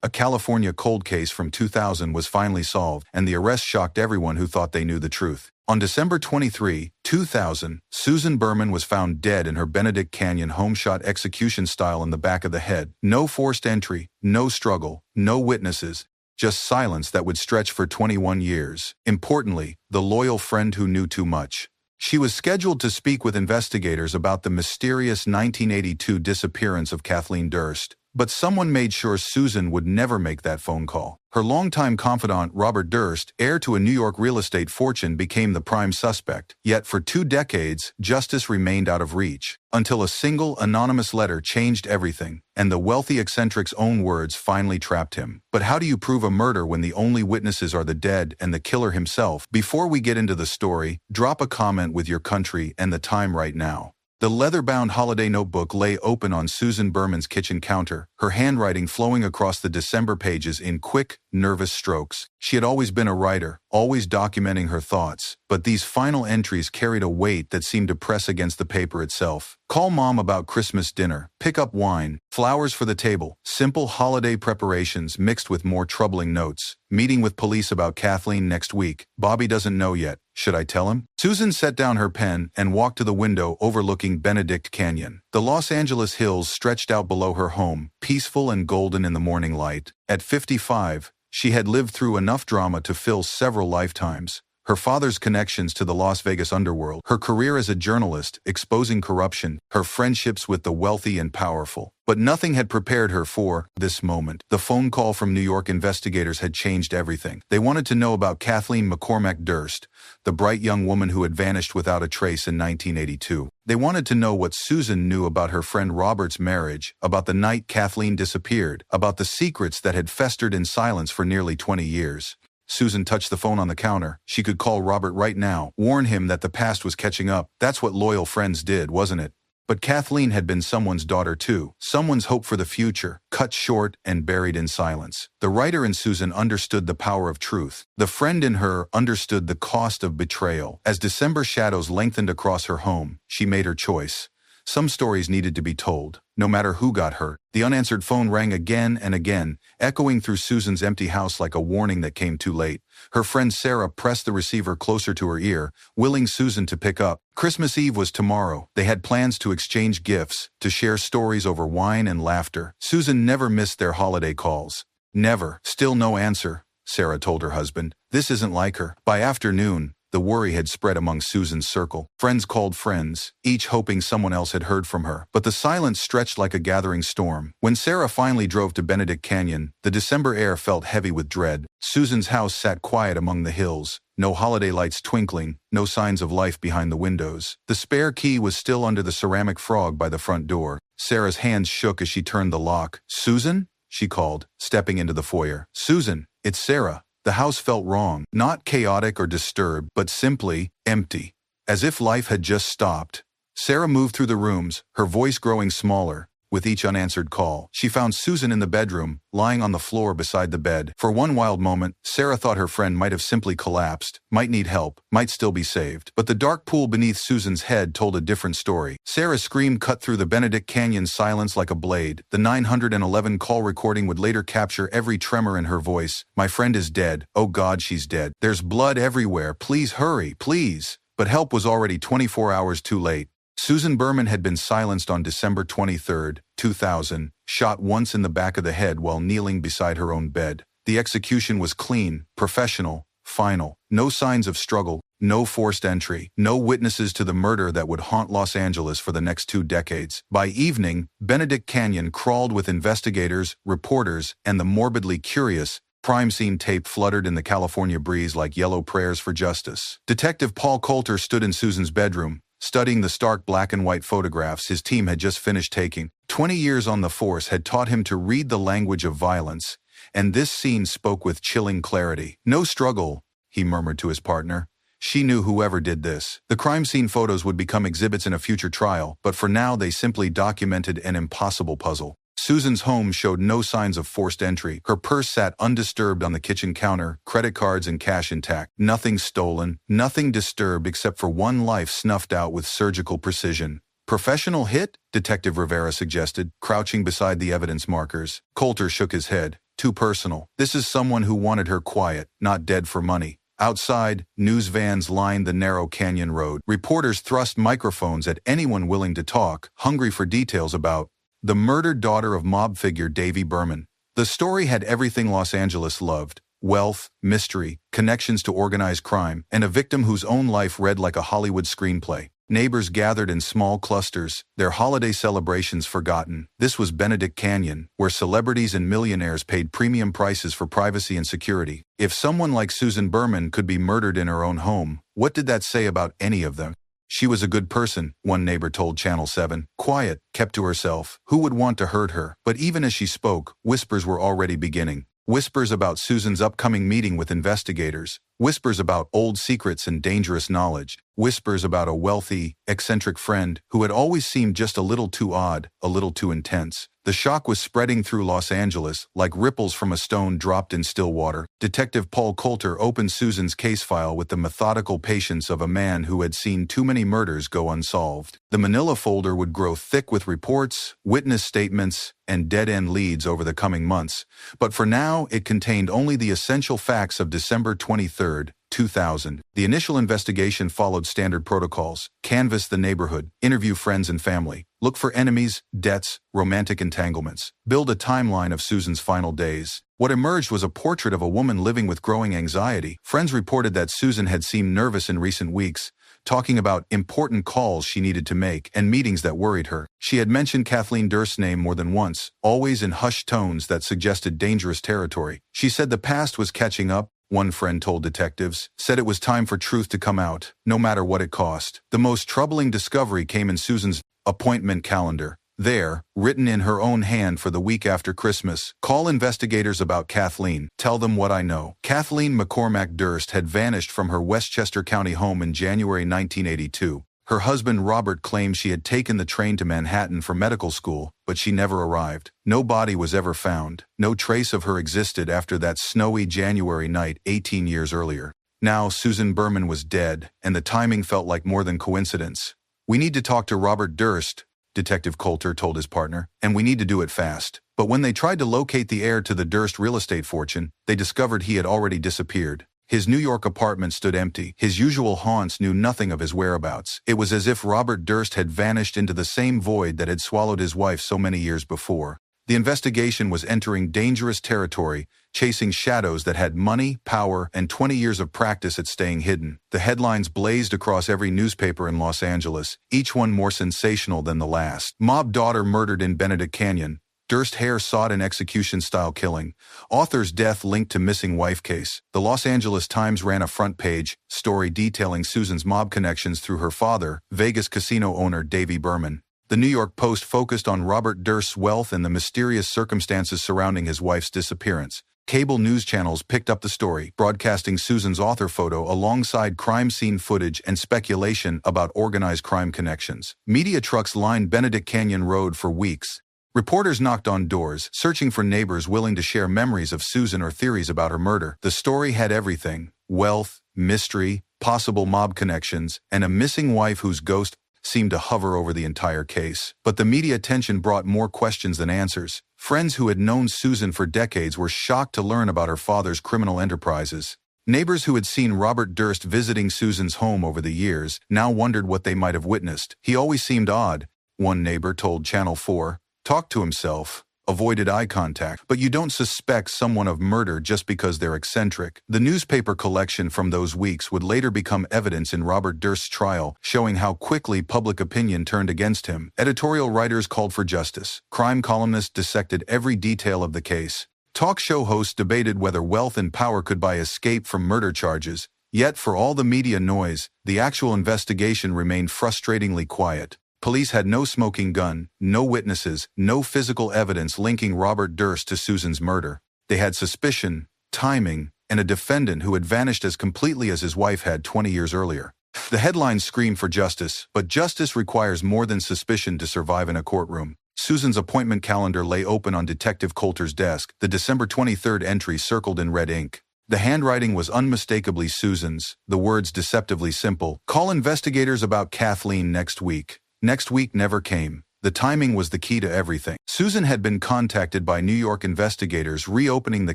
A California cold case from 2000 was finally solved, and the arrest shocked everyone who thought they knew the truth. On December 23, 2000, Susan Berman was found dead in her Benedict Canyon home shot execution style in the back of the head. No forced entry, no struggle, no witnesses, just silence that would stretch for 21 years. Importantly, the loyal friend who knew too much. She was scheduled to speak with investigators about the mysterious 1982 disappearance of Kathleen Durst, but someone made sure Susan would never make that phone call. Her longtime confidant, Robert Durst, heir to a New York real estate fortune, became the prime suspect. Yet for 2 decades, justice remained out of reach, until a single anonymous letter changed everything, and the wealthy eccentric's own words finally trapped him. But how do you prove a murder when the only witnesses are the dead and the killer himself? Before we get into the story, drop a comment with your country and the time right now. The leather-bound holiday notebook lay open on Susan Berman's kitchen counter, her handwriting flowing across the December pages in quick, nervous strokes. She had always been a writer, always documenting her thoughts, but these final entries carried a weight that seemed to press against the paper itself. Call mom about Christmas dinner, pick up wine, flowers for the table, simple holiday preparations mixed with more troubling notes. Meeting with police about Kathleen next week. Bobby doesn't know yet. Should I tell him? Susan set down her pen and walked to the window overlooking Benedict Canyon. The Los Angeles hills stretched out below her home, peaceful and golden in the morning light. At 55, she had lived through enough drama to fill several lifetimes. Her father's connections to the Las Vegas underworld, her career as a journalist, exposing corruption, her friendships with the wealthy and powerful. But nothing had prepared her for this moment. The phone call from New York investigators had changed everything. They wanted to know about Kathleen McCormack Durst, the bright young woman who had vanished without a trace in 1982. They wanted to know what Susan knew about her friend Robert's marriage, about the night Kathleen disappeared, about the secrets that had festered in silence for nearly 20 years. Susan touched the phone on the counter. She could call Robert right now, warn him that the past was catching up. That's what loyal friends did, wasn't it? But Kathleen had been someone's daughter too, someone's hope for the future, cut short and buried in silence. The writer in Susan understood the power of truth. The friend in her understood the cost of betrayal. As December shadows lengthened across her home, she made her choice. Some stories needed to be told, no matter who got hurt. The unanswered phone rang again and again, echoing through Susan's empty house like a warning that came too late. Her friend Sarah pressed the receiver closer to her ear, willing Susan to pick up. Christmas Eve was tomorrow. They had plans to exchange gifts, to share stories over wine and laughter. Susan never missed their holiday calls. Never. Still no answer, Sarah told her husband. This isn't like her. By afternoon, the worry had spread among Susan's circle. Friends called friends, each hoping someone else had heard from her. But the silence stretched like a gathering storm. When Sarah finally drove to Benedict Canyon, the December air felt heavy with dread. Susan's house sat quiet among the hills, no holiday lights twinkling, no signs of life behind the windows. The spare key was still under the ceramic frog by the front door. Sarah's hands shook as she turned the lock. "Susan?" she called, stepping into the foyer. "Susan, it's Sarah." The house felt wrong, not chaotic or disturbed, but simply empty, as if life had just stopped. Sarah moved through the rooms, her voice growing smaller with each unanswered call. She found Susan in the bedroom, lying on the floor beside the bed. For one wild moment, Sarah thought her friend might have simply collapsed, might need help, might still be saved. But the dark pool beneath Susan's head told a different story. Sarah's scream cut through the Benedict Canyon silence like a blade. The 911 call recording would later capture every tremor in her voice. "My friend is dead. Oh God, she's dead. There's blood everywhere. Please hurry, please." But help was already 24 hours too late. Susan Berman had been silenced on December 23, 2000, shot once in the back of the head while kneeling beside her own bed. The execution was clean, professional, final. No signs of struggle, no forced entry, no witnesses to the murder that would haunt Los Angeles for the next 2 decades. By evening, Benedict Canyon crawled with investigators, reporters, and the morbidly curious. Crime scene tape fluttered in the California breeze like yellow prayers for justice. Detective Paul Coulter stood in Susan's bedroom, studying the stark black and white photographs his team had just finished taking. 20 years on the force had taught him to read the language of violence, and this scene spoke with chilling clarity. "No struggle," he murmured to his partner. She knew whoever did this. The crime scene photos would become exhibits in a future trial, but for now they simply documented an impossible puzzle. Susan's home showed no signs of forced entry. Her purse sat undisturbed on the kitchen counter, credit cards and cash intact. Nothing stolen, nothing disturbed except for one life snuffed out with surgical precision. "Professional hit?" Detective Rivera suggested, crouching beside the evidence markers. Coulter shook his head. too personal. This is someone who wanted her quiet, not dead for money. Outside, news vans lined the narrow canyon road. Reporters thrust microphones at anyone willing to talk, hungry for details about the murdered daughter of mob figure Davie Berman. The story had everything Los Angeles loved: wealth, mystery, connections to organized crime, and a victim whose own life read like a Hollywood screenplay. Neighbors gathered in small clusters, their holiday celebrations forgotten. This was Benedict Canyon, where celebrities and millionaires paid premium prices for privacy and security. If someone like Susan Berman could be murdered in her own home, what did that say about any of them? She was a good person, one neighbor told Channel 7. Quiet, kept to herself. Who would want to hurt her? But even as she spoke, whispers were already beginning. Whispers about Susan's upcoming meeting with investigators. Whispers about old secrets and dangerous knowledge. Whispers about a wealthy, eccentric friend who had always seemed just a little too odd, a little too intense. The shock was spreading through Los Angeles, like ripples from a stone dropped in still water. Detective Paul Coulter opened Susan's case file with the methodical patience of a man who had seen too many murders go unsolved. The manila folder would grow thick with reports, witness statements, and dead-end leads over the coming months, but for now it contained only the essential facts of December 23, 2000. The initial investigation followed standard protocols: canvass the neighborhood, interview friends and family, look for enemies, debts, romantic entanglements, build a timeline of Susan's final days. What emerged was a portrait of a woman living with growing anxiety. Friends reported that Susan had seemed nervous in recent weeks, talking about important calls she needed to make and meetings that worried her. She had mentioned Kathleen Durst's name more than once, always in hushed tones that suggested dangerous territory. She said the past was catching up, one friend told detectives, said it was time for truth to come out, no matter what it cost. The most troubling discovery came in Susan's appointment calendar. There, written in her own hand for the week after Christmas: call investigators about Kathleen. Tell them what I know. Kathleen McCormack Durst had vanished from her Westchester County home in January 1982. Her husband Robert claimed she had taken the train to Manhattan for medical school, but she never arrived. No body was ever found. No trace of her existed after that snowy January night 18 years earlier. Now Susan Berman was dead, and the timing felt like more than coincidence. "We need to talk to Robert Durst," Detective Coulter told his partner, "and we need to do it fast." But when they tried to locate the heir to the Durst real estate fortune, they discovered he had already disappeared. His New York apartment stood empty. His usual haunts knew nothing of his whereabouts. It was as if Robert Durst had vanished into the same void that had swallowed his wife so many years before. The investigation was entering dangerous territory, chasing shadows that had money, power, and 20 years of practice at staying hidden. The headlines blazed across every newspaper in Los Angeles, each one more sensational than the last. Mob daughter murdered in Benedict Canyon. Durst heir sought in execution-style killing. Author's death linked to missing wife case. The Los Angeles Times ran a front-page story detailing Susan's mob connections through her father, Vegas casino owner Davie Berman. The New York Post focused on Robert Durst's wealth and the mysterious circumstances surrounding his wife's disappearance. Cable news channels picked up the story, broadcasting Susan's author photo alongside crime scene footage and speculation about organized crime connections. Media trucks lined Benedict Canyon Road for weeks. Reporters knocked on doors, searching for neighbors willing to share memories of Susan or theories about her murder. The story had everything: wealth, mystery, possible mob connections, and a missing wife whose ghost seemed to hover over the entire case. But the media attention brought more questions than answers. Friends who had known Susan for decades were shocked to learn about her father's criminal enterprises. Neighbors who had seen Robert Durst visiting Susan's home over the years now wondered what they might have witnessed. "He always seemed odd," one neighbor told Channel 4. "Talked to himself, avoided eye contact, but you don't suspect someone of murder just because they're eccentric." The newspaper collection from those weeks would later become evidence in Robert Durst's trial, showing how quickly public opinion turned against him. Editorial writers called for justice. Crime columnists dissected every detail of the case. Talk show hosts debated whether wealth and power could buy escape from murder charges. Yet, for all the media noise, the actual investigation remained frustratingly quiet. Police had no smoking gun, no witnesses, no physical evidence linking Robert Durst to Susan's murder. They had suspicion, timing, and a defendant who had vanished as completely as his wife had 20 years earlier. The headlines screamed for justice, but justice requires more than suspicion to survive in a courtroom. Susan's appointment calendar lay open on Detective Coulter's desk, the December 23rd entry circled in red ink. The handwriting was unmistakably Susan's, the words deceptively simple: "Call investigators about Kathleen next week." Next week never came. The The timing was the key to everything. Susan had been contacted by New York investigators reopening the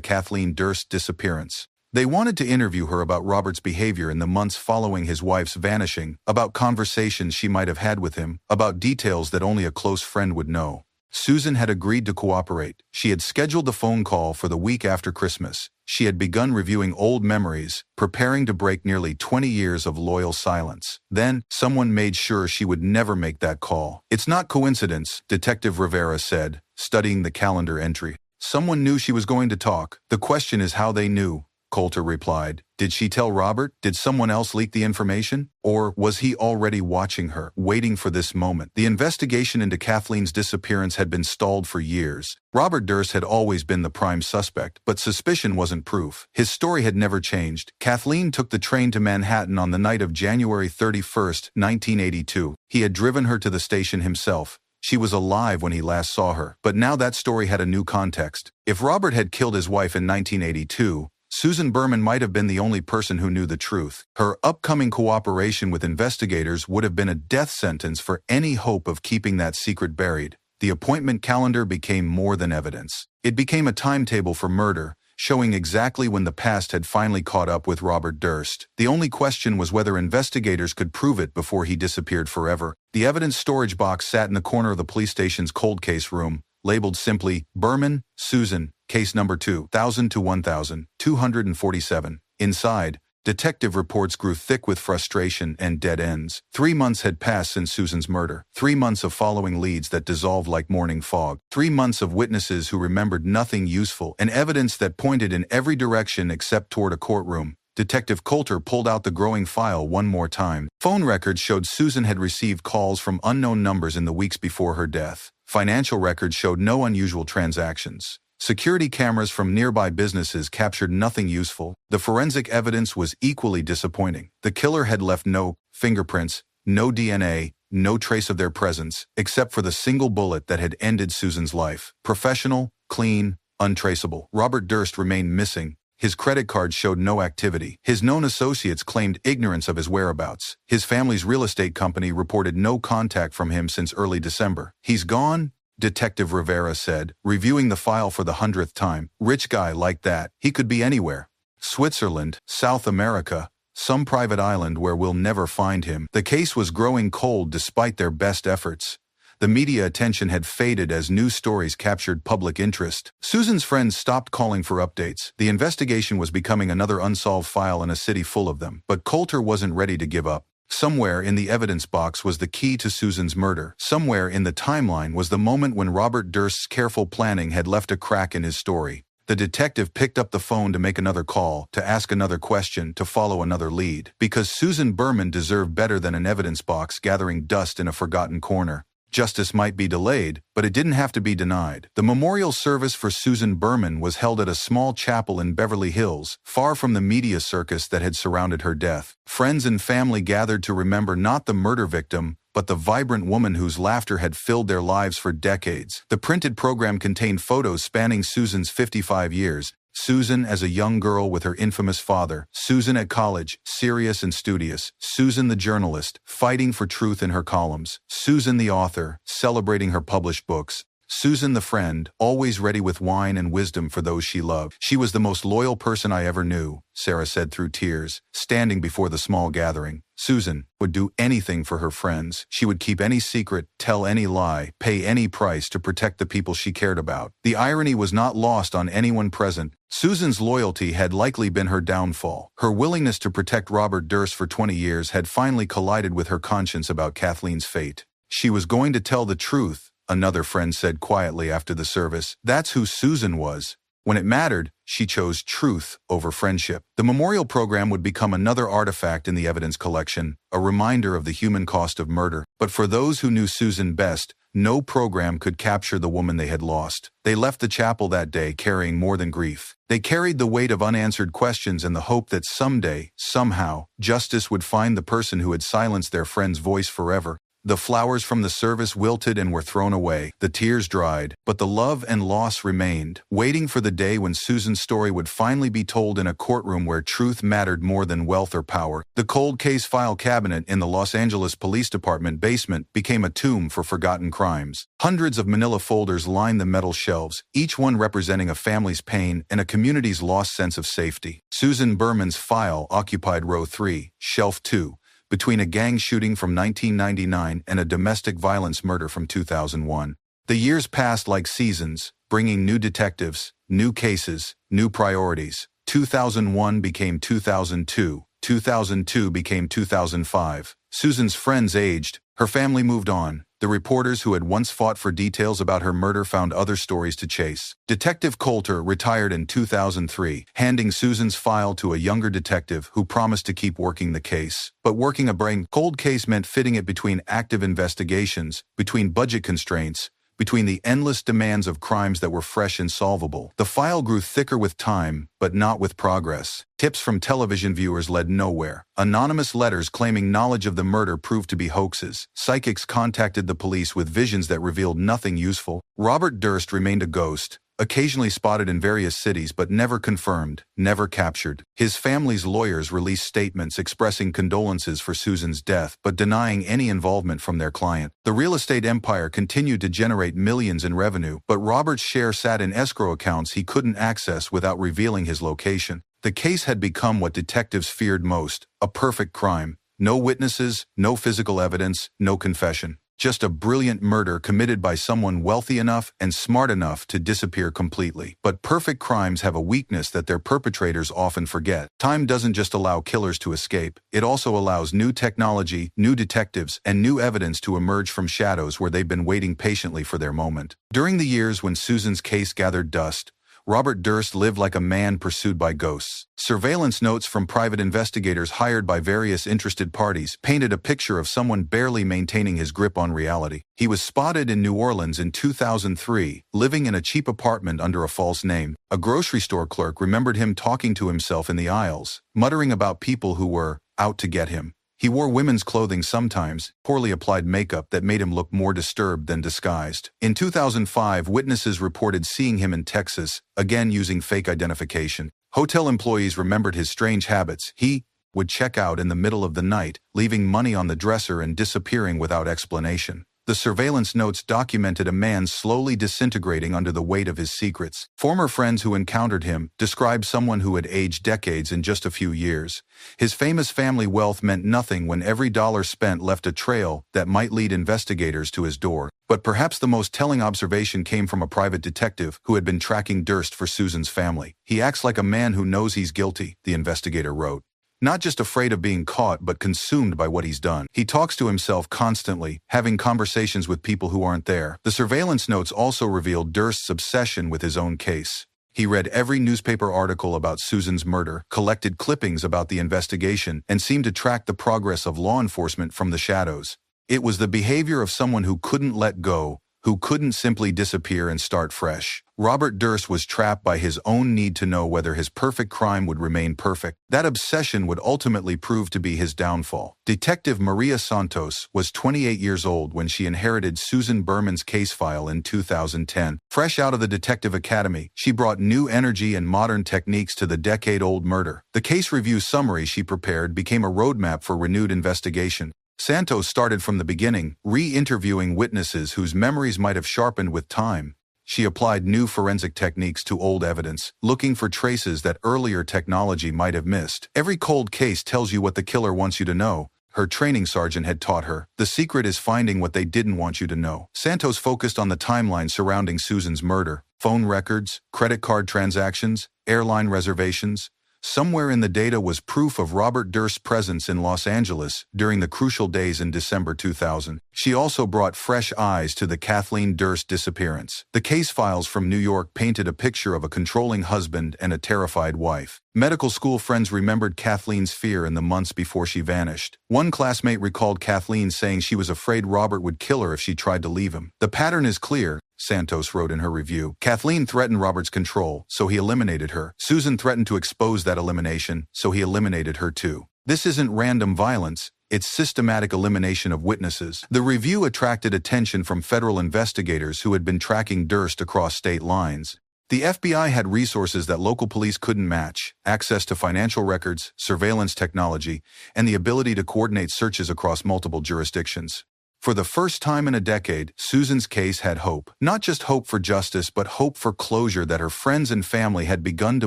Kathleen Durst disappearance. They wanted to interview her about Robert's behavior in the months following his wife's vanishing, about conversations she might have had with him, about details that only a close friend would know. Susan had agreed to cooperate. She had scheduled the phone call for the week after Christmas. She had begun reviewing old memories, preparing to break nearly 20 years of loyal silence. Then, someone made sure she would never make that call. "It's not coincidence," Detective Rivera said, studying the calendar entry. "Someone knew she was going to talk. The question is how they knew," Coulter replied. "Did she tell Robert? Did someone else leak the information? Or was he already watching her, waiting for this moment?" The investigation into Kathleen's disappearance had been stalled for years. Robert Durst had always been the prime suspect, but suspicion wasn't proof. His story had never changed. Kathleen took the train to Manhattan on the night of January 31st, 1982. He had driven her to the station himself. She was alive when he last saw her, but now that story had a new context. If Robert had killed his wife in 1982, Susan Berman might have been the only person who knew the truth. Her upcoming cooperation with investigators would have been a death sentence for any hope of keeping that secret buried. The appointment calendar became more than evidence. It became a timetable for murder, showing exactly when the past had finally caught up with Robert Durst. The only question was whether investigators could prove it before he disappeared forever. The evidence storage box sat in the corner of the police station's cold case room, labeled simply, "Berman, Susan, case number 2000 to 1247. Inside, detective reports grew thick with frustration and dead ends. 3 months had passed since Susan's murder. 3 months of following leads that dissolved like morning fog. 3 months of witnesses who remembered nothing useful, and evidence that pointed in every direction except toward a courtroom. Detective Coulter pulled out the growing file one more time. Phone records showed Susan had received calls from unknown numbers in the weeks before her death. Financial records showed no unusual transactions. Security cameras from nearby businesses captured nothing useful. The forensic evidence was equally disappointing. The killer had left no fingerprints, no DNA, no trace of their presence, except for the single bullet that had ended Susan's life. Professional, clean, untraceable. Robert Durst remained missing. His credit card showed no activity. His known associates claimed ignorance of his whereabouts. His family's real estate company reported no contact from him since early December. "He's gone?" Detective Rivera said, reviewing the file for the 100th time. "Rich guy like that. He could be anywhere. Switzerland, South America, some private island where we'll never find him." The case was growing cold despite their best efforts. The media attention had faded as news stories captured public interest. Susan's friends stopped calling for updates. The investigation was becoming another unsolved file in a city full of them. But Coulter wasn't ready to give up. Somewhere in the evidence box was the key to Susan's murder. Somewhere in the timeline was the moment when Robert Durst's careful planning had left a crack in his story. The detective picked up the phone to make another call, to ask another question, to follow another lead. Because Susan Berman deserved better than an evidence box gathering dust in a forgotten corner. Justice might be delayed, but it didn't have to be denied. The memorial service for Susan Berman was held at a small chapel in Beverly Hills, far from the media circus that had surrounded her death. Friends and family gathered to remember not the murder victim, but the vibrant woman whose laughter had filled their lives for decades. The printed program contained photos spanning Susan's 55 years. Susan as a young girl with her infamous father. Susan at college, serious and studious. Susan the journalist, fighting for truth in her columns. Susan the author, celebrating her published books. Susan the friend, always ready with wine and wisdom for those she loved. "She was the most loyal person I ever knew," Sarah said through tears, standing before the small gathering. Susan would do anything for her friends. She would keep any secret, tell any lie, pay any price to protect the people she cared about. The irony was not lost on anyone present. Susan's loyalty had likely been her downfall. Her willingness to protect Robert Durst for 20 years had finally collided with her conscience about Kathleen's fate. "She was going to tell the truth," another friend said quietly after the service. "That's who Susan was. When it mattered, she chose truth over friendship." The memorial program would become another artifact in the evidence collection, a reminder of the human cost of murder. But for those who knew Susan best, no program could capture the woman they had lost. They left the chapel that day carrying more than grief. They carried the weight of unanswered questions and the hope that someday, somehow, justice would find the person who had silenced their friend's voice forever. The flowers from the service wilted and were thrown away. The tears dried, but the love and loss remained, waiting for the day when Susan's story would finally be told in a courtroom where truth mattered more than wealth or power. The cold case file cabinet in the Los Angeles Police Department basement became a tomb for forgotten crimes. Hundreds of manila folders lined the metal shelves, each one representing a family's pain and a community's lost sense of safety. Susan Berman's file occupied row 3, shelf 2, between a gang shooting from 1999 and a domestic violence murder from 2001. The years passed like seasons, bringing new detectives, new cases, new priorities. 2001 became 2002. 2002 became 2005. Susan's friends aged. Her family moved on. The reporters who had once fought for details about her murder found other stories to chase. Detective Coulter retired in 2003, handing Susan's file to a younger detective who promised to keep working the case. But working a cold case meant fitting it between active investigations, between budget constraints, between the endless demands of crimes that were fresh and solvable. The file grew thicker with time, but not with progress. Tips from television viewers led nowhere. Anonymous letters claiming knowledge of the murder proved to be hoaxes. Psychics contacted the police with visions that revealed nothing useful. Robert Durst remained a ghost, occasionally spotted in various cities but never confirmed, never captured. His family's lawyers released statements expressing condolences for Susan's death but denying any involvement from their client. The real estate empire continued to generate millions in revenue, but Robert's share sat in escrow accounts he couldn't access without revealing his location. The case had become what detectives feared most, a perfect crime. No witnesses, no physical evidence, no confession. Just a brilliant murder committed by someone wealthy enough and smart enough to disappear completely. But perfect crimes have a weakness that their perpetrators often forget. Time doesn't just allow killers to escape, it also allows new technology, new detectives, and new evidence to emerge from shadows where they've been waiting patiently for their moment. During the years when Susan's case gathered dust, Robert Durst lived like a man pursued by ghosts. Surveillance notes from private investigators hired by various interested parties painted a picture of someone barely maintaining his grip on reality. He was spotted in New Orleans in 2003, living in a cheap apartment under a false name. A grocery store clerk remembered him talking to himself in the aisles, muttering about people who were out to get him. He wore women's clothing sometimes, poorly applied makeup that made him look more disturbed than disguised. In 2005, witnesses reported seeing him in Texas, again using fake identification. Hotel employees remembered his strange habits. He would check out in the middle of the night, leaving money on the dresser and disappearing without explanation. The surveillance notes documented a man slowly disintegrating under the weight of his secrets. Former friends who encountered him described someone who had aged decades in just a few years. His famous family wealth meant nothing when every dollar spent left a trail that might lead investigators to his door. But perhaps the most telling observation came from a private detective who had been tracking Durst for Susan's family. "He acts like a man who knows he's guilty," the investigator wrote. "Not just afraid of being caught, but consumed by what he's done. He talks to himself constantly, having conversations with people who aren't there." The surveillance notes also revealed Durst's obsession with his own case. He read every newspaper article about Susan's murder, collected clippings about the investigation, and seemed to track the progress of law enforcement from the shadows. It was the behavior of someone who couldn't let go, who couldn't simply disappear and start fresh. Robert Durst was trapped by his own need to know whether his perfect crime would remain perfect. That obsession would ultimately prove to be his downfall. Detective Maria Santos was 28 years old when she inherited Susan Berman's case file in 2010. Fresh out of the detective academy, she brought new energy and modern techniques to the decade-old murder. The case review summary she prepared became a roadmap for renewed investigation. Santos started from the beginning, re-interviewing witnesses whose memories might have sharpened with time. She applied new forensic techniques to old evidence, looking for traces that earlier technology might have missed. Every cold case tells you what the killer wants you to know. Her training sergeant had taught her. The secret is finding what they didn't want you to know. Santos focused on the timeline surrounding Susan's murder. Phone records, credit card transactions, airline reservations. Somewhere in the data was proof of Robert Durst's presence in Los Angeles during the crucial days in December 2000. She also brought fresh eyes to the Kathleen Durst disappearance. The case files from New York painted a picture of a controlling husband and a terrified wife. Medical school friends remembered Kathleen's fear in the months before she vanished. One classmate recalled Kathleen saying she was afraid Robert would kill her if she tried to leave him. "The pattern is clear," Santos wrote in her review. "Kathleen threatened Robert's control, so he eliminated her. Susan threatened to expose that elimination, so he eliminated her too. This isn't random violence, its systematic elimination of witnesses. The review attracted attention from federal investigators who had been tracking Durst across state lines. The FBI had resources that local police couldn't match: access to financial records, surveillance technology, and the ability to coordinate searches across multiple jurisdictions. For the first time in a decade, Susan's case had hope. Not just hope for justice, but hope for closure that her friends and family had begun to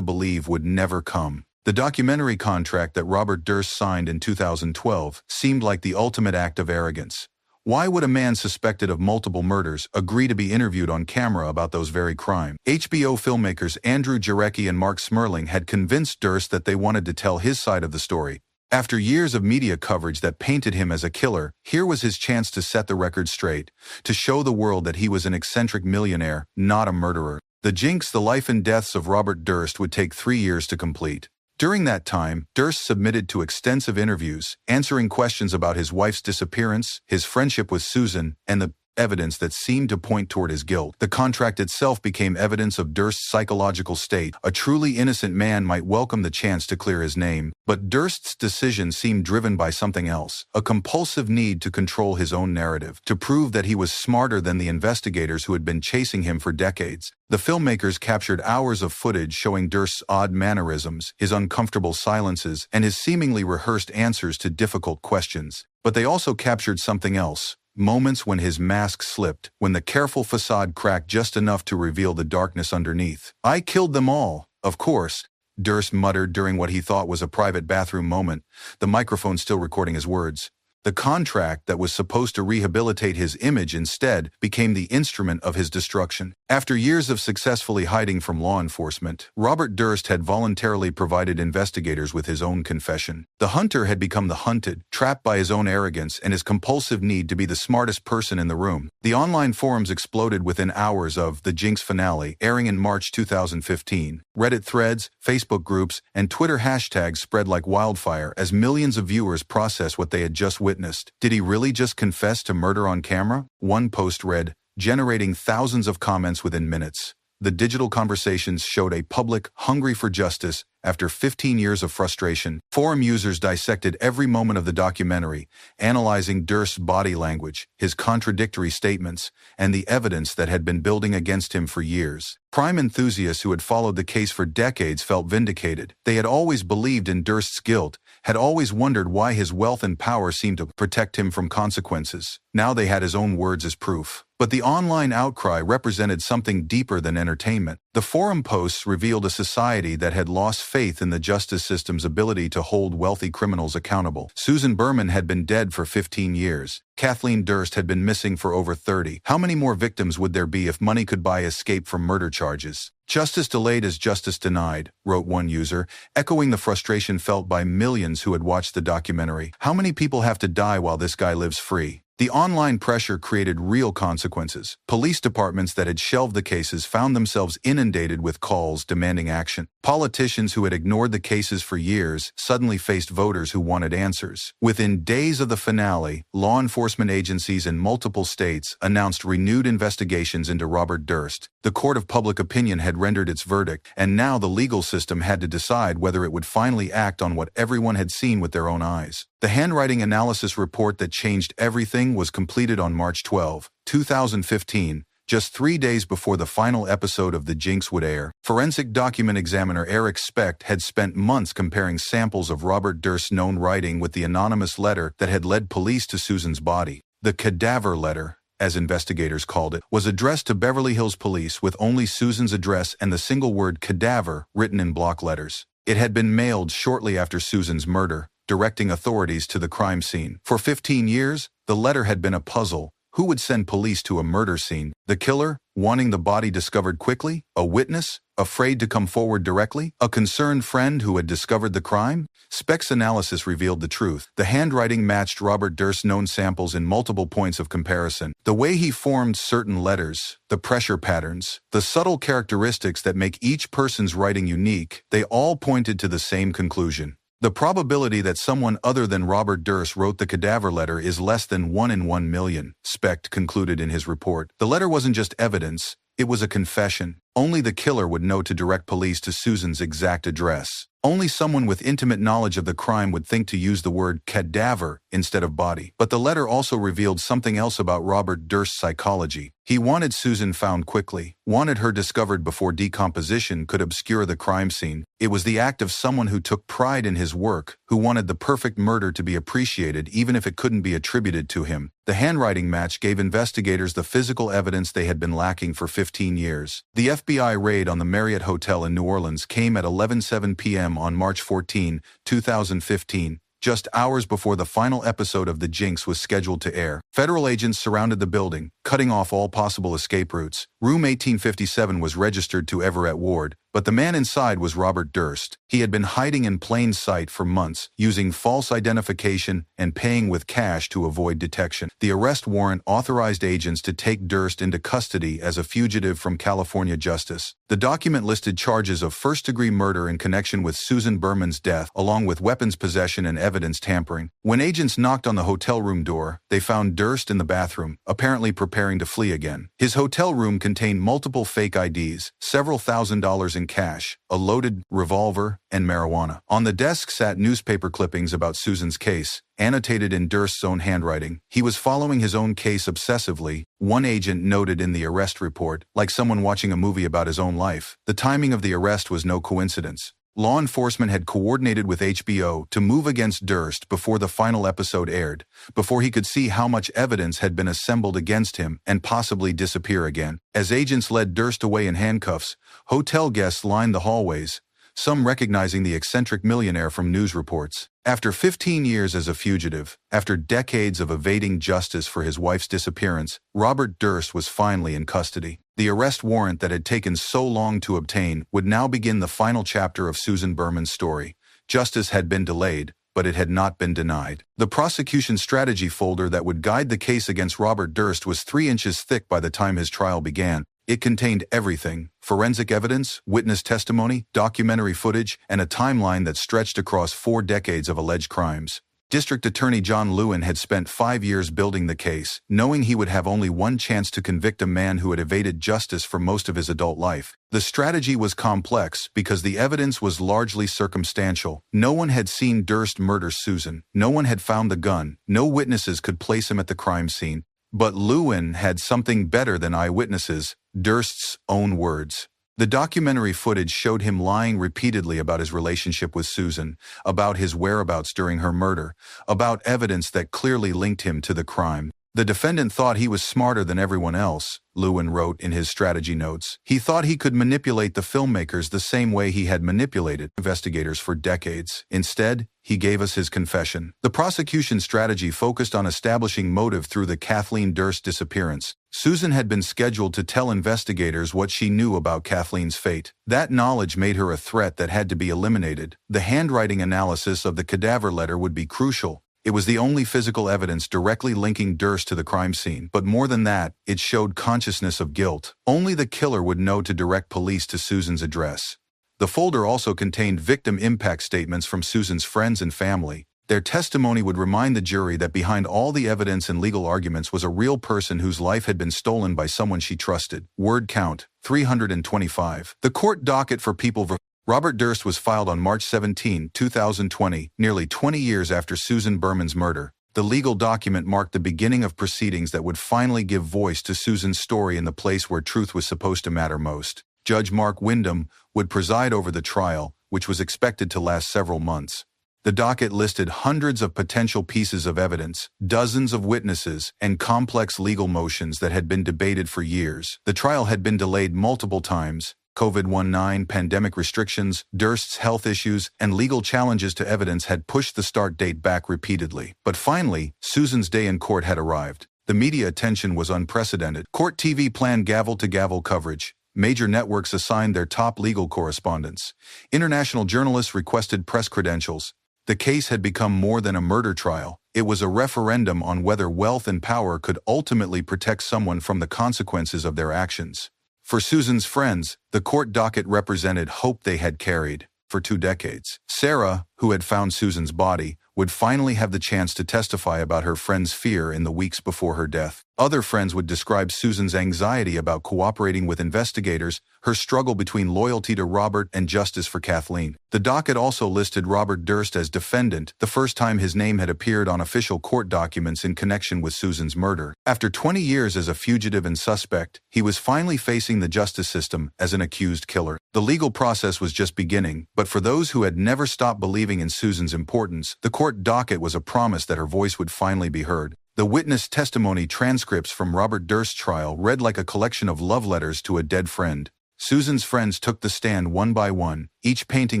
believe would never come. The documentary contract that Robert Durst signed in 2012 seemed like the ultimate act of arrogance. Why would a man suspected of multiple murders agree to be interviewed on camera about those very crimes? HBO filmmakers Andrew Jarecki and Mark Smerling had convinced Durst that they wanted to tell his side of the story. After years of media coverage that painted him as a killer, here was his chance to set the record straight, to show the world that he was an eccentric millionaire, not a murderer. The Jinx, The Life and Deaths of Robert Durst, would take 3 years to complete. During that time, Durst submitted to extensive interviews, answering questions about his wife's disappearance, his friendship with Susan, and the evidence that seemed to point toward his guilt. The contract itself became evidence of Durst's psychological state. A truly innocent man might welcome the chance to clear his name, but Durst's decision seemed driven by something else: a compulsive need to control his own narrative, to prove that he was smarter than the investigators who had been chasing him for decades. The filmmakers captured hours of footage showing Durst's odd mannerisms, his uncomfortable silences, and his seemingly rehearsed answers to difficult questions. But they also captured something else: moments when his mask slipped, when the careful facade cracked just enough to reveal the darkness underneath. "I killed them all, of course," Durst muttered during what he thought was a private bathroom moment, the microphone still recording his words. The contract that was supposed to rehabilitate his image instead became the instrument of his destruction. After years of successfully hiding from law enforcement, Robert Durst had voluntarily provided investigators with his own confession. The hunter had become the hunted, trapped by his own arrogance and his compulsive need to be the smartest person in the room. The online forums exploded within hours of The Jinx finale, airing in March 2015. Reddit threads, Facebook groups, and Twitter hashtags spread like wildfire as millions of viewers processed what they had just witnessed. Did he really just confess to murder on camera? One post read, generating thousands of comments within minutes. The digital conversations showed a public hungry for justice after 15 years of frustration. Forum users dissected every moment of the documentary, analyzing Durst's body language, his contradictory statements, and the evidence that had been building against him for years. Crime enthusiasts who had followed the case for decades felt vindicated. They had always believed in Durst's guilt, had always wondered why his wealth and power seemed to protect him from consequences. Now they had his own words as proof. But the online outcry represented something deeper than entertainment. The forum posts revealed a society that had lost faith in the justice system's ability to hold wealthy criminals accountable. Susan Berman had been dead for 15 years. Kathleen Durst had been missing for over 30. How many more victims would there be if money could buy escape from murder charges? "Justice delayed is justice denied," wrote one user, echoing the frustration felt by millions who had watched the documentary. How many people have to die while this guy lives free? The online pressure created real consequences. Police departments that had shelved the cases found themselves inundated with calls demanding action. Politicians who had ignored the cases for years suddenly faced voters who wanted answers. Within days of the finale, law enforcement agencies in multiple states announced renewed investigations into Robert Durst. The court of public opinion had rendered its verdict, and now the legal system had to decide whether it would finally act on what everyone had seen with their own eyes. The handwriting analysis report that changed everything was completed on March 12, 2015, just 3 days before the final episode of The Jinx would air. Forensic document examiner Eric Specht had spent months comparing samples of Robert Durst's known writing with the anonymous letter that had led police to Susan's body. The cadaver letter, as investigators called it, was addressed to Beverly Hills Police with only Susan's address and the single word cadaver written in block letters. It had been mailed shortly after Susan's murder, directing authorities to the crime scene. For 15 years, the letter had been a puzzle. Who would send police to a murder scene? The killer, wanting the body discovered quickly? A witness, afraid to come forward directly? A concerned friend who had discovered the crime? Specht's analysis revealed the truth. The handwriting matched Robert Durst's known samples in multiple points of comparison. The way he formed certain letters, the pressure patterns, the subtle characteristics that make each person's writing unique, they all pointed to the same conclusion. The probability that someone other than Robert Durst wrote the cadaver letter is less than 1 in 1 million, Specht concluded in his report. The letter wasn't just evidence, it was a confession. Only the killer would know to direct police to Susan's exact address. Only someone with intimate knowledge of the crime would think to use the word cadaver instead of body. But the letter also revealed something else about Robert Durst's psychology. He wanted Susan found quickly, wanted her discovered before decomposition could obscure the crime scene. It was the act of someone who took pride in his work, who wanted the perfect murder to be appreciated even if it couldn't be attributed to him. The handwriting match gave investigators the physical evidence they had been lacking for 15 years. The FBI raid on the Marriott Hotel in New Orleans came at 11:07 p.m. on March 14, 2015, just hours before the final episode of the Jinx was scheduled to air. Federal agents surrounded the building, cutting off all possible escape routes. Room 1857 was registered to Everett Ward, but the man inside was Robert Durst. He had been hiding in plain sight for months, using false identification and paying with cash to avoid detection. The arrest warrant authorized agents to take Durst into custody as a fugitive from California justice. The document listed charges of first-degree murder in connection with Susan Berman's death, along with weapons possession and evidence tampering. When agents knocked on the hotel room door, they found Durst in the bathroom, apparently preparing to flee again. His hotel room contained multiple fake IDs, several $1,000s in cash, a loaded revolver, and marijuana. On the desk sat newspaper clippings about Susan's case, annotated in Durst's own handwriting. He was following his own case obsessively, one agent noted in the arrest report, like someone watching a movie about his own life. The timing of the arrest was no coincidence. Law enforcement had coordinated with HBO to move against Durst before the final episode aired, before he could see how much evidence had been assembled against him and possibly disappear again. As agents led Durst away in handcuffs, hotel guests lined the hallways, some recognizing the eccentric millionaire from news reports. After 15 years as a fugitive, after decades of evading justice for his wife's disappearance, Robert Durst was finally in custody. The arrest warrant that had taken so long to obtain would now begin the final chapter of Susan Berman's story. Justice had been delayed, but it had not been denied. The prosecution strategy folder that would guide the case against Robert Durst was 3 inches thick by the time his trial began. It contained everything: forensic evidence, witness testimony, documentary footage, and a timeline that stretched across 4 decades of alleged crimes. District Attorney John Lewin had spent 5 years building the case, knowing he would have only one chance to convict a man who had evaded justice for most of his adult life. The strategy was complex because the evidence was largely circumstantial. No one had seen Durst murder Susan. No one had found the gun. No witnesses could place him at the crime scene. But Lewin had something better than eyewitnesses: Durst's own words. The documentary footage showed him lying repeatedly about his relationship with Susan, about his whereabouts during her murder, about evidence that clearly linked him to the crime. The defendant thought he was smarter than everyone else, Lewin wrote in his strategy notes. He thought he could manipulate the filmmakers the same way he had manipulated investigators for decades. Instead, he gave us his confession. The prosecution strategy focused on establishing motive through the Kathleen Durst disappearance. Susan had been scheduled to tell investigators what she knew about Kathleen's fate. That knowledge made her a threat that had to be eliminated. The handwriting analysis of the cadaver letter would be crucial. It was the only physical evidence directly linking Durst to the crime scene. But more than that, it showed consciousness of guilt. Only the killer would know to direct police to Susan's address. The folder also contained victim impact statements from Susan's friends and family. Their testimony would remind the jury that behind all the evidence and legal arguments was a real person whose life had been stolen by someone she trusted. Word count: 325. The court docket for people Robert Durst was filed on March 17, 2020, nearly 20 years after Susan Berman's murder. The legal document marked the beginning of proceedings that would finally give voice to Susan's story in the place where truth was supposed to matter most. Judge Mark Wyndham would preside over the trial, which was expected to last several months. The docket listed hundreds of potential pieces of evidence, dozens of witnesses, and complex legal motions that had been debated for years. The trial had been delayed multiple times. COVID-19 pandemic restrictions, Durst's health issues, and legal challenges to evidence had pushed the start date back repeatedly. But finally, Susan's day in court had arrived. The media attention was unprecedented. Court TV planned gavel-to-gavel coverage. Major networks assigned their top legal correspondents. International journalists requested press credentials. The case had become more than a murder trial. It was a referendum on whether wealth and power could ultimately protect someone from the consequences of their actions. For Susan's friends, the court docket represented hope they had carried for 2 decades. Sarah, who had found Susan's body, would finally have the chance to testify about her friend's fear in the weeks before her death. Other friends would describe Susan's anxiety about cooperating with investigators, her struggle between loyalty to Robert and justice for Kathleen. The docket also listed Robert Durst as defendant, the first time his name had appeared on official court documents in connection with Susan's murder. After 20 years as a fugitive and suspect, he was finally facing the justice system as an accused killer. The legal process was just beginning, but for those who had never stopped believing in Susan's importance, the court docket was a promise that her voice would finally be heard. The witness testimony transcripts from Robert Durst's trial read like a collection of love letters to a dead friend. Susan's friends took the stand one by one, each painting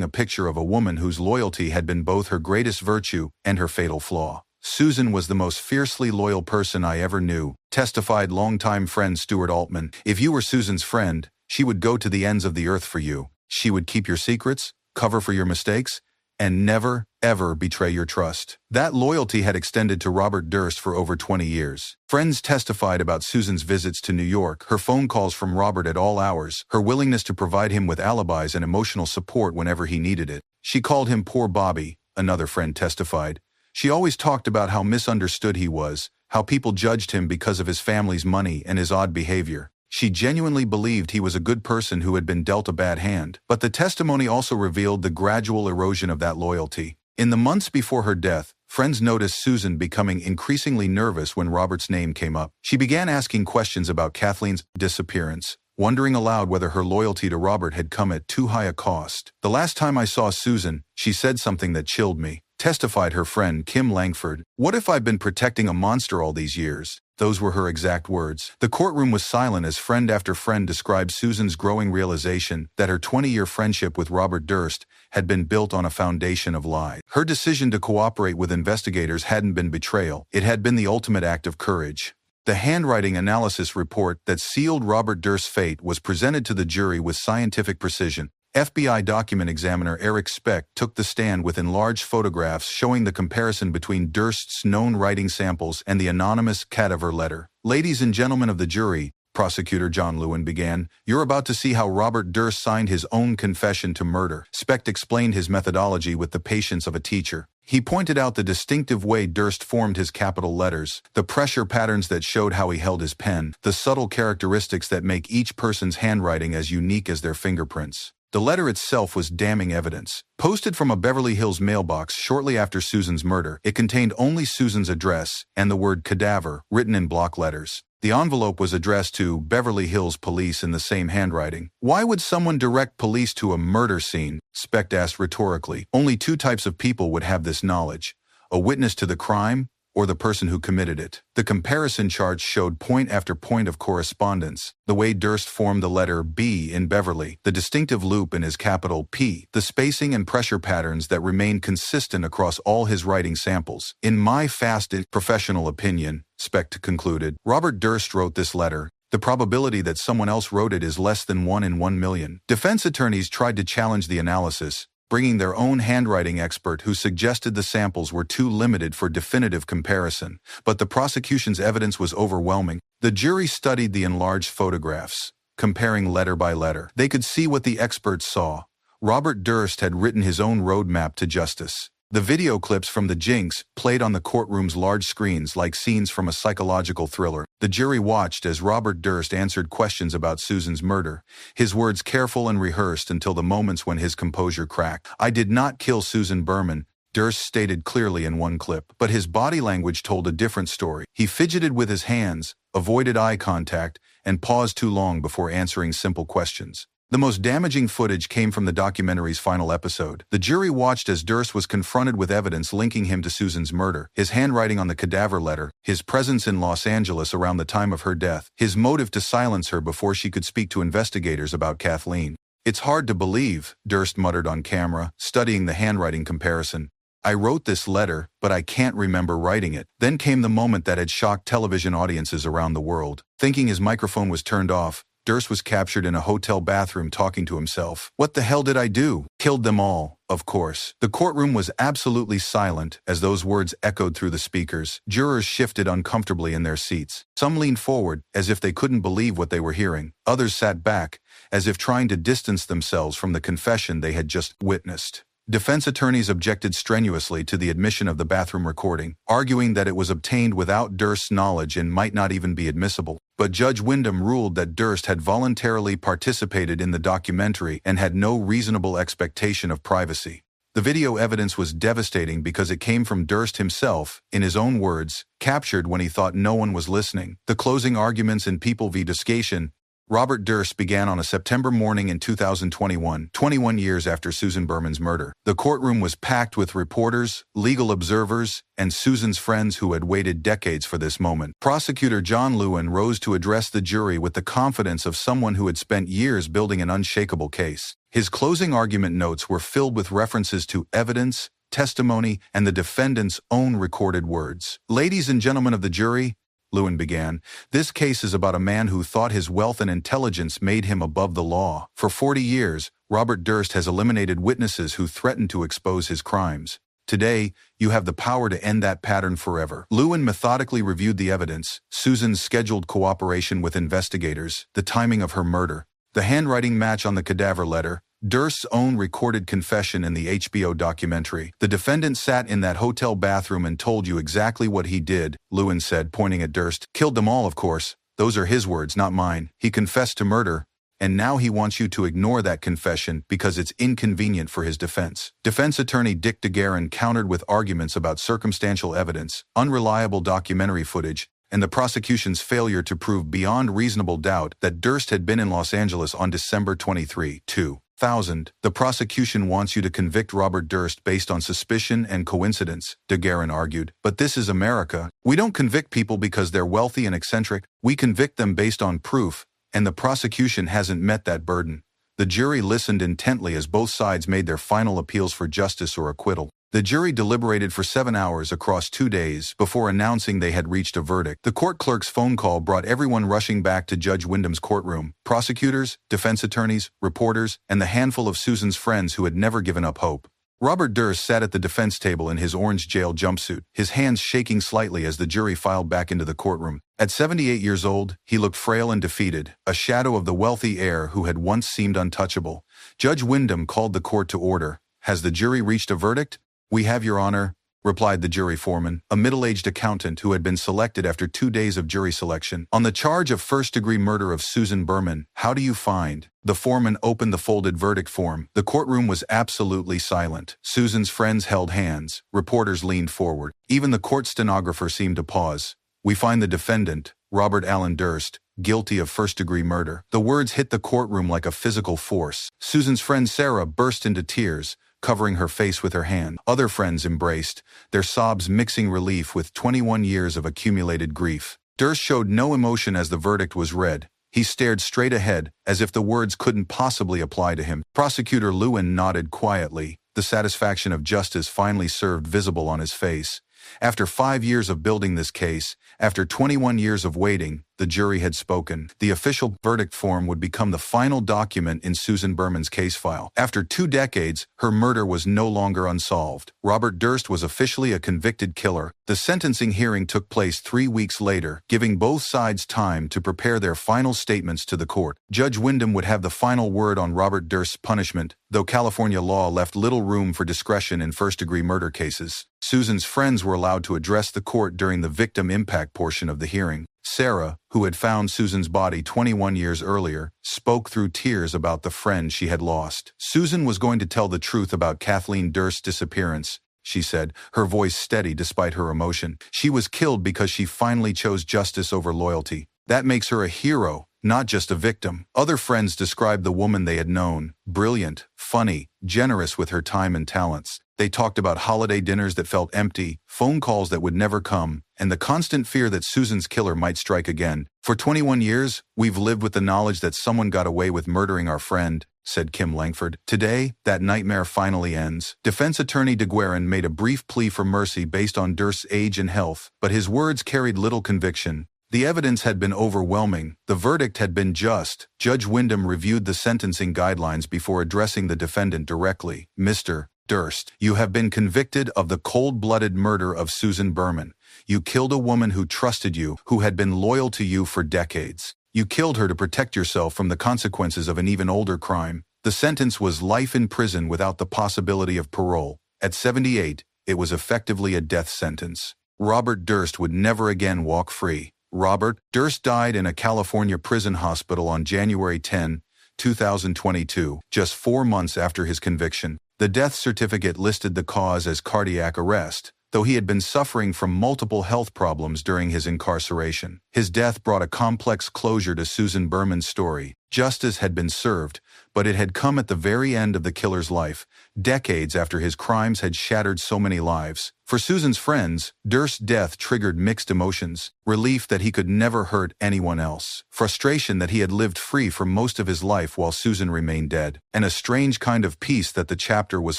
a picture of a woman whose loyalty had been both her greatest virtue and her fatal flaw. "Susan was the most fiercely loyal person I ever knew," testified longtime friend Stuart Altman. "If you were Susan's friend, she would go to the ends of the earth for you. She would keep your secrets, cover for your mistakes, and never, ever betray your trust." That loyalty had extended to Robert Durst for over 20 years. Friends testified about Susan's visits to New York, her phone calls from Robert at all hours, her willingness to provide him with alibis and emotional support whenever he needed it. "She called him poor Bobby," another friend testified. "She always talked about how misunderstood he was, how people judged him because of his family's money and his odd behavior. She genuinely believed he was a good person who had been dealt a bad hand." But the testimony also revealed the gradual erosion of that loyalty. In the months before her death, friends noticed Susan becoming increasingly nervous when Robert's name came up. She began asking questions about Kathleen's disappearance, wondering aloud whether her loyalty to Robert had come at too high a cost. "The last time I saw Susan, she said something that chilled me," testified her friend Kim Langford. "What if I've been protecting a monster all these years?" Those were her exact words. The courtroom was silent as friend after friend described Susan's growing realization that her 20-year friendship with Robert Durst had been built on a foundation of lies. Her decision to cooperate with investigators hadn't been betrayal. It had been the ultimate act of courage. The handwriting analysis report that sealed Robert Durst's fate was presented to the jury with scientific precision. FBI document examiner Eric Speck took the stand with enlarged photographs showing the comparison between Durst's known writing samples and the anonymous cadaver letter. "Ladies and gentlemen of the jury," prosecutor John Lewin began, "you're about to see how Robert Durst signed his own confession to murder." Speck explained his methodology with the patience of a teacher. He pointed out the distinctive way Durst formed his capital letters, the pressure patterns that showed how he held his pen, the subtle characteristics that make each person's handwriting as unique as their fingerprints. The letter itself was damning evidence. Posted from a Beverly Hills mailbox shortly after Susan's murder, it contained only Susan's address and the word cadaver written in block letters. The envelope was addressed to Beverly Hills Police in the same handwriting. "Why would someone direct police to a murder scene?" Specht asked rhetorically. "Only two types of people would have this knowledge: a witness to the crime or the person who committed it." The comparison charts showed point after point of correspondence. The way Durst formed the letter B in Beverly, the distinctive loop in his capital P, the spacing and pressure patterns that remained consistent across all his writing samples. "In my fast professional opinion," Specht concluded, "Robert Durst wrote this letter. The probability that someone else wrote it is less than 1 in 1 million. Defense attorneys tried to challenge the analysis, bringing their own handwriting expert who suggested the samples were too limited for definitive comparison, but the prosecution's evidence was overwhelming. The jury studied the enlarged photographs, comparing letter by letter. They could see what the experts saw. Robert Durst had written his own roadmap to justice. The video clips from the Jinx played on the courtroom's large screens like scenes from a psychological thriller. The jury watched as Robert Durst answered questions about Susan's murder, his words careful and rehearsed until the moments when his composure cracked. "I did not kill Susan Berman," Durst stated clearly in one clip, but his body language told a different story. He fidgeted with his hands, avoided eye contact, and paused too long before answering simple questions. The most damaging footage came from the documentary's final episode. The jury watched as Durst was confronted with evidence linking him to Susan's murder, his handwriting on the cadaver letter, his presence in Los Angeles around the time of her death, his motive to silence her before she could speak to investigators about Kathleen. "It's hard to believe," Durst muttered on camera, studying the handwriting comparison. "I wrote this letter, but I can't remember writing it." Then came the moment that had shocked television audiences around the world. Thinking his microphone was turned off, Durst was captured in a hotel bathroom talking to himself. "What the hell did I do? Killed them all, of course." The courtroom was absolutely silent as those words echoed through the speakers. Jurors shifted uncomfortably in their seats. Some leaned forward, as if they couldn't believe what they were hearing. Others sat back, as if trying to distance themselves from the confession they had just witnessed. Defense attorneys objected strenuously to the admission of the bathroom recording, arguing that it was obtained without Durst's knowledge and might not even be admissible. But Judge Wyndham ruled that Durst had voluntarily participated in the documentary and had no reasonable expectation of privacy. The video evidence was devastating because it came from Durst himself, in his own words, captured when he thought no one was listening. The closing arguments in People v. Discation, Robert Durst began on a September morning in 2021, 21 years after Susan Berman's murder. The courtroom was packed with reporters, legal observers, and Susan's friends who had waited decades for this moment. Prosecutor John Lewin rose to address the jury with the confidence of someone who had spent years building an unshakable case. His closing argument notes were filled with references to evidence, testimony, and the defendant's own recorded words. "Ladies and gentlemen of the jury," Lewin began, "this case is about a man who thought his wealth and intelligence made him above the law. For 40 years, Robert Durst has eliminated witnesses who threatened to expose his crimes. Today, you have the power to end that pattern forever." Lewin methodically reviewed the evidence, Susan's scheduled cooperation with investigators, the timing of her murder, the handwriting match on the cadaver letter, Durst's own recorded confession in the HBO documentary. "The defendant sat in that hotel bathroom and told you exactly what he did," Lewin said, pointing at Durst. "Killed them all, of course. Those are his words, not mine. He confessed to murder, and now he wants you to ignore that confession because it's inconvenient for his defense." Defense attorney Dick DeGuerin countered with arguments about circumstantial evidence, unreliable documentary footage, and the prosecution's failure to prove beyond reasonable doubt that Durst had been in Los Angeles on December 23, 2000. "The prosecution wants you to convict Robert Durst based on suspicion and coincidence," DeGuerin argued. "But this is America. We don't convict people because they're wealthy and eccentric. We convict them based on proof, and the prosecution hasn't met that burden." The jury listened intently as both sides made their final appeals for justice or acquittal. The jury deliberated for 7 hours across 2 days before announcing they had reached a verdict. The court clerk's phone call brought everyone rushing back to Judge Wyndham's courtroom: prosecutors, defense attorneys, reporters, and the handful of Susan's friends who had never given up hope. Robert Durst sat at the defense table in his orange jail jumpsuit, his hands shaking slightly as the jury filed back into the courtroom. At 78 years old, he looked frail and defeated, a shadow of the wealthy heir who had once seemed untouchable. Judge Wyndham called the court to order. "Has the jury reached a verdict?" "We have, Your Honor," replied the jury foreman, a middle-aged accountant who had been selected after 2 days of jury selection. "On the charge of first-degree murder of Susan Berman, how do you find?" The foreman opened the folded verdict form. The courtroom was absolutely silent. Susan's friends held hands. Reporters leaned forward. Even the court stenographer seemed to pause. "We find the defendant, Robert Allen Durst, guilty of first-degree murder." The words hit the courtroom like a physical force. Susan's friend Sarah burst into tears, covering her face with her hand. Other friends embraced, their sobs mixing relief with 21 years of accumulated grief. Durst showed no emotion as the verdict was read. He stared straight ahead, as if the words couldn't possibly apply to him. Prosecutor Lewin nodded quietly, the satisfaction of justice finally served visible on his face. After 5 years of building this case, after 21 years of waiting, the jury had spoken. The official verdict form would become the final document in Susan Berman's case file. After 2 decades, her murder was no longer unsolved. Robert Durst was officially a convicted killer. The sentencing hearing took place 3 weeks later, giving both sides time to prepare their final statements to the court. Judge Wyndham would have the final word on Robert Durst's punishment, though California law left little room for discretion in first-degree murder cases. Susan's friends were allowed to address the court during the victim impact portion of the hearing. Sarah, who had found Susan's body 21 years earlier, spoke through tears about the friend she had lost. Susan was going to tell the truth about Kathleen Durst's disappearance, she said, her voice steady despite her emotion. "She was killed because she finally chose justice over loyalty. That makes her a hero, not just a victim." Other friends described the woman they had known: brilliant, funny, generous with her time and talents. They talked about holiday dinners that felt empty, phone calls that would never come, and the constant fear that Susan's killer might strike again. "For 21 years, we've lived with the knowledge that someone got away with murdering our friend," said Kim Langford. "Today, that nightmare finally ends." Defense attorney DeGuerin made a brief plea for mercy based on Durst's age and health, but his words carried little conviction. The evidence had been overwhelming. The verdict had been just. Judge Wyndham reviewed the sentencing guidelines before addressing the defendant directly. "Mr. Durst, you have been convicted of the cold-blooded murder of Susan Berman. You killed a woman who trusted you, who had been loyal to you for decades. You killed her to protect yourself from the consequences of an even older crime, the The sentence was life in prison without the possibility of parole. At 78, it was effectively a death sentence. Robert Durst would never again walk free. Robert Durst died in a California prison hospital on January 10, 2022, just 4 months after his conviction. The death certificate listed the cause as cardiac arrest, though he had been suffering from multiple health problems during his incarceration. His death brought a complex closure to Susan Berman's story. Justice had been served, but it had come at the very end of the killer's life, decades after his crimes had shattered so many lives. For Susan's friends, Durst's death triggered mixed emotions: relief that he could never hurt anyone else, frustration that he had lived free for most of his life while Susan remained dead, and a strange kind of peace that the chapter was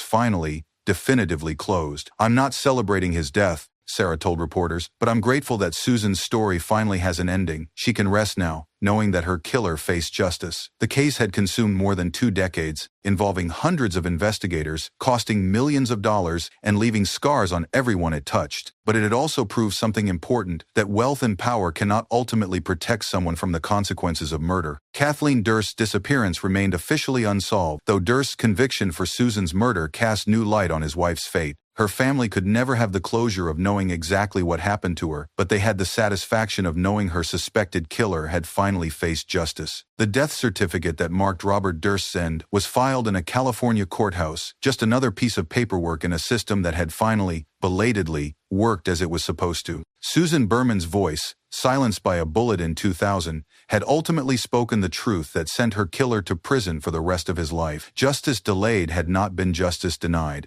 finally, definitively closed. "I'm not celebrating his death," Sarah told reporters, "but I'm grateful that Susan's story finally has an ending. She can rest now, knowing that her killer faced justice." The case had consumed more than 2 decades, involving hundreds of investigators, costing millions of dollars, and leaving scars on everyone it touched. But it had also proved something important: that wealth and power cannot ultimately protect someone from the consequences of murder. Kathleen Durst's disappearance remained officially unsolved, though Durst's conviction for Susan's murder cast new light on his wife's fate. Her family could never have the closure of knowing exactly what happened to her, but they had the satisfaction of knowing her suspected killer had finally faced justice. The death certificate that marked Robert Durst's end was filed in a California courthouse, just another piece of paperwork in a system that had finally, belatedly, worked as it was supposed to. Susan Berman's voice, silenced by a bullet in 2000, had ultimately spoken the truth that sent her killer to prison for the rest of his life. Justice delayed had not been justice denied.